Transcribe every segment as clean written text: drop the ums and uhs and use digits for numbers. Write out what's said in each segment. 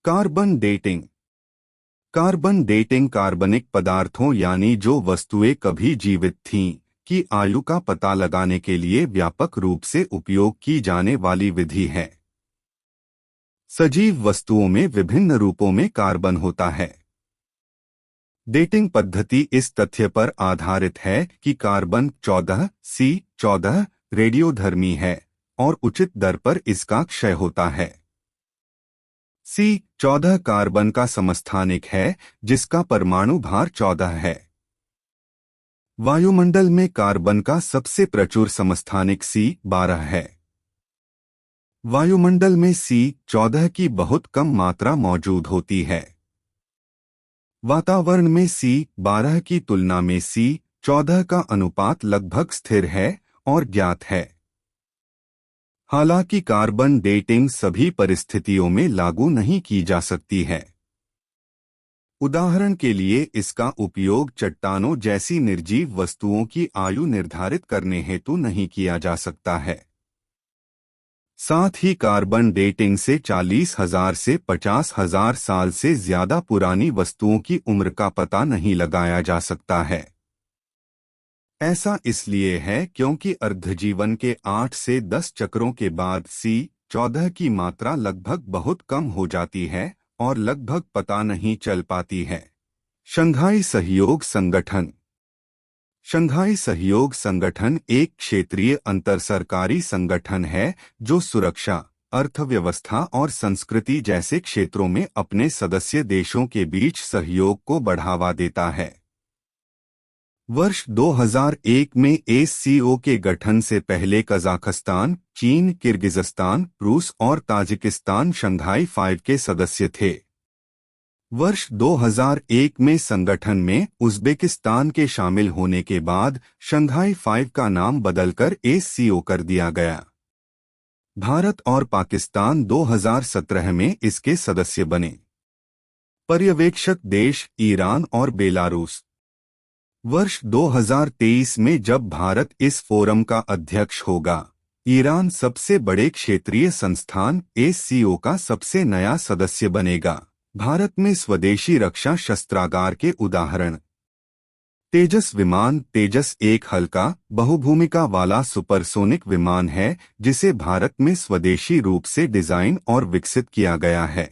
Carbon dating. Carbon dating कार्बनिक पदार्थों यानी जो वस्तुएं कभी जीवित थीं की आयु का पता लगाने के लिए व्यापक रूप से उपयोग की जाने वाली विधि है। सजीव वस्तुओं में विभिन्न रूपों में कार्बन होता है। डेटिंग पद्धति इस तथ्य पर आधारित है कि कार्बन 14C14 रेडियोधर्मी है और उचित दर पर इसका क्षय होता है। C14 कार्बन का समस्थानिक है जिसका परमाणु भार 14 है। वायुमंडल में कार्बन का सबसे प्रचुर समस्थानिक C12 है। वायुमंडल में C14 की बहुत कम मात्रा मौजूद होती है। वातावरण में C12 की तुलना में C14 का अनुपात लगभग स्थिर है और ज्ञात है। हालांकि कार्बन डेटिंग सभी परिस्थितियों में लागू नहीं की जा सकती है। उदाहरण के लिए इसका उपयोग चट्टानों जैसी निर्जीव वस्तुओं की आयु निर्धारित करने हेतु नहीं किया जा सकता है। साथ ही कार्बन डेटिंग से 40,000 से 50,000 साल से ज्यादा पुरानी वस्तुओं की उम्र का पता नहीं लगाया जा सकता है। ऐसा इसलिए है क्योंकि अर्धजीवन के 8 से 10 चक्रों के बाद C14 की मात्रा लगभग बहुत कम हो जाती है और लगभग पता नहीं चल पाती है। शंघाई सहयोग संगठन। शंघाई सहयोग संगठन एक क्षेत्रीय अंतरसरकारी संगठन है जो सुरक्षा, अर्थव्यवस्था और संस्कृति जैसे क्षेत्रों में अपने सदस्य देशों के बीच सहयोग को बढ़ावा देता है। वर्ष 2001 में SCO के गठन से पहले कजाकिस्तान, चीन, किर्गिज़स्तान, रूस और ताजिकिस्तान शंघाई 5 के सदस्य थे। वर्ष 2001 में संगठन में उज़्बेकिस्तान के शामिल होने के बाद शंघाई 5 का नाम बदलकर SCO कर दिया गया। भारत और पाकिस्तान 2017 में इसके सदस्य बने। पर्यवेक्षक देश ईरान और बेलारूस। वर्ष 2023 में जब भारत इस फोरम का अध्यक्ष होगा, ईरान सबसे बड़े क्षेत्रीय संस्थान SCO का सबसे नया सदस्य बनेगा। भारत में स्वदेशी रक्षा शस्त्रागार के उदाहरण। तेजस विमान। तेजस एक हल्का, बहुभूमिका वाला सुपरसोनिक विमान है जिसे भारत में स्वदेशी रूप से डिजाइन और विकसित किया गया है।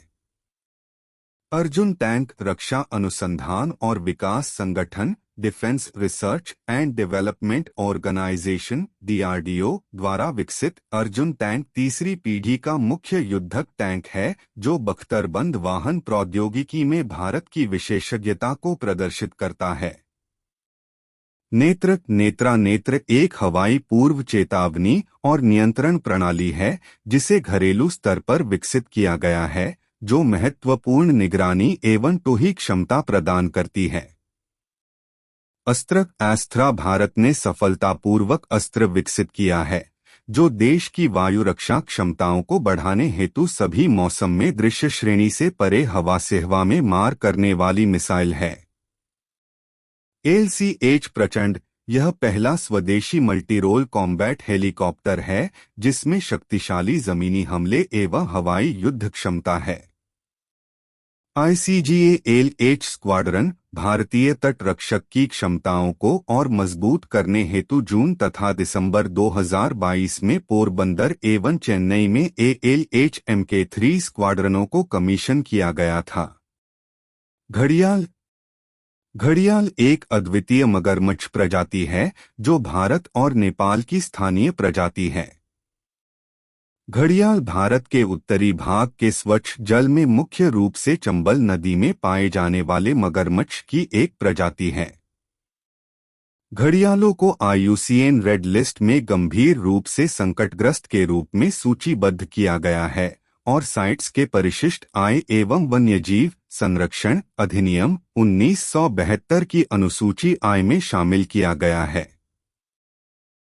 अर्जुन टैंक। रक्षा अनुसंधान और विकास संगठन defence research and development organisation DRDO द्वारा विकसित अर्जुन टैंक तीसरी पीढ़ी का मुख्य युद्धक टैंक है जो बख्तरबंद वाहन प्रौद्योगिकी में भारत की विशेषज्ञता को प्रदर्शित करता है। नेत्र। नेत्र एक हवाई पूर्व चेतावनी और नियंत्रण प्रणाली है जिसे घरेलू स्तर पर विकसित किया गया है जो महत्वपूर्ण निगरानी एवं टोही क्षमता प्रदान करती है। अस्त्र। भारत ने सफलतापूर्वक अस्त्र विकसित किया है जो देश की वायु रक्षा क्षमताओं को बढ़ाने हेतु सभी मौसम में दृश्य श्रेणी से परे हवा से हवा में मार करने वाली मिसाइल है। LCH प्रचंड। यह पहला स्वदेशी मल्टीरोल कॉम्बैट हेलीकॉप्टर है जिसमें शक्तिशाली जमीनी हमले एवं हवाई युद्ध क्षमता है। ICGA-LH स्क्वाड्रन भारतीय तट रक्षक की क्षमताओं को और मजबूत करने हेतु जून तथा दिसंबर 2022 में पोरबंदर एवं चेन्नई में ALH MK3 स्क्वाड्रनों को कमीशन किया गया था। घड़ियाल। घड़ियाल एक अद्वितीय मगरमच्छ प्रजाति है जो भारत और नेपाल की स्थानीय प्रजाति है। घड़ियाल भारत के उत्तरी भाग के स्वच्छ जल में मुख्य रूप से चंबल नदी में पाए जाने वाले मगरमच्छ की एक प्रजाति है। घड़ियालों को IUCN रेड लिस्ट में गंभीर रूप से संकटग्रस्त के रूप में सूचीबद्ध किया गया है और साइट्स के परिशिष्ट आय एवं वन्यजीव संरक्षण अधिनियम 1972 की अनुसूची आय में शामिल किया गया है।